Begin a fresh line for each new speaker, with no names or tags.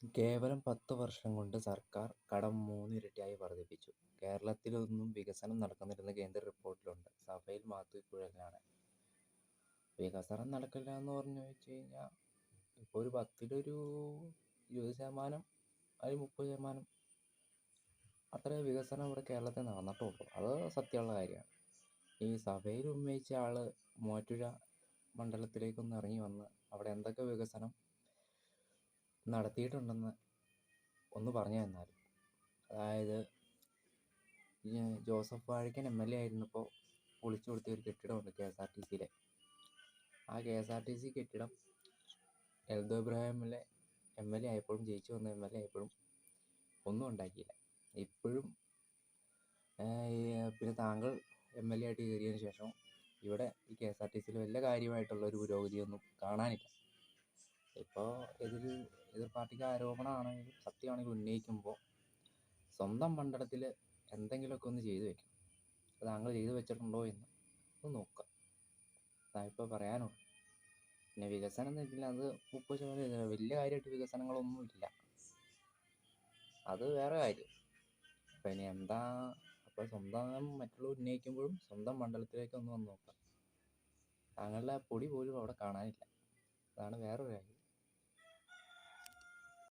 കേവലം 10 വർഷം കൊണ്ട് സർക്കാർ കടം 3 ഇരട്ടിയായി വർദ്ധിപ്പിച്ചു. കേരളത്തിലൊന്നും വികസനം നടക്കുന്നില്ലെന്ന് കേന്ദ്ര റിപ്പോർട്ടിലുണ്ട്. സഭയിൽ മാത്തുക്കുഴലാണ്. വികസനം നടക്കില്ല എന്ന് പറഞ്ഞു വെച്ച് കഴിഞ്ഞാൽ ഇപ്പോൾ ഒരു 10-ലൊരു 20% അല്ലെങ്കിൽ 30% അത്രേ വികസനം ഇവിടെ കേരളത്തിൽ നടന്നിട്ടുള്ളൂ. അത് സത്യമുള്ള കാര്യമാണ്. ഈ സഭയിൽ ഉന്നയിച്ച ആള് മൂവാറ്റുപുഴ മണ്ഡലത്തിലേക്കൊന്ന് ഇറങ്ങി വന്ന് അവിടെ എന്തൊക്കെ വികസനം നടത്തിയിട്ടുണ്ടെന്ന് ഒന്ന് പറഞ്ഞു തന്നാൽ. അതായത് ജോസഫ് വാഴക്കൻ MLA ആയിരുന്നപ്പോൾ പൊളിച്ചു കൊടുത്തിയ ഒരു കെട്ടിടമുണ്ട് KSRTCയിലെ. ആ KSRTC കെട്ടിടം എൽദോ ഇബ്രാഹിമിലെ MLA ആയപ്പോഴും ജയിച്ചു വന്ന MLA ആയപ്പോഴും ഒന്നും ഉണ്ടാക്കിയില്ല. ഇപ്പോഴും പിന്നെ താങ്കൾ MLA ആയിട്ട് കയറിയതിന് ശേഷം ഇവിടെ ഈ KSRTCയിൽ വല്ല കാര്യമായിട്ടുള്ള ഒരു പുരോഗതിയൊന്നും കാണാനില്ല. ഇപ്പോൾ എതിർ പാർട്ടിക്ക് ആരോപണമാണെങ്കിലും സത്യമാണെങ്കിലും ഉന്നയിക്കുമ്പോൾ സ്വന്തം മണ്ഡലത്തിൽ എന്തെങ്കിലുമൊക്കെ ഒന്ന് ചെയ്തു വെക്കണം. അത് താങ്കൾ ചെയ്തു വെച്ചിട്ടുണ്ടോ എന്ന് ഒന്ന് നോക്കുക. അതാണിപ്പോൾ പറയാനുള്ളൂ. പിന്നെ വികസനം എന്നില്ല, അത് 30% വലിയ കാര്യമായിട്ട് വികസനങ്ങളൊന്നും ഇല്ല. അത് വേറെ കാര്യം. അപ്പം ഇനി എന്താ, അപ്പോൾ സ്വന്തം മറ്റുള്ളവർ ഉന്നയിക്കുമ്പോഴും സ്വന്തം മണ്ഡലത്തിലേക്ക് ഒന്ന് വന്ന് നോക്കാം. താങ്കളുടെ പൊടി പോലും അവിടെ കാണാനില്ല. അതാണ് വേറൊരു കാര്യം.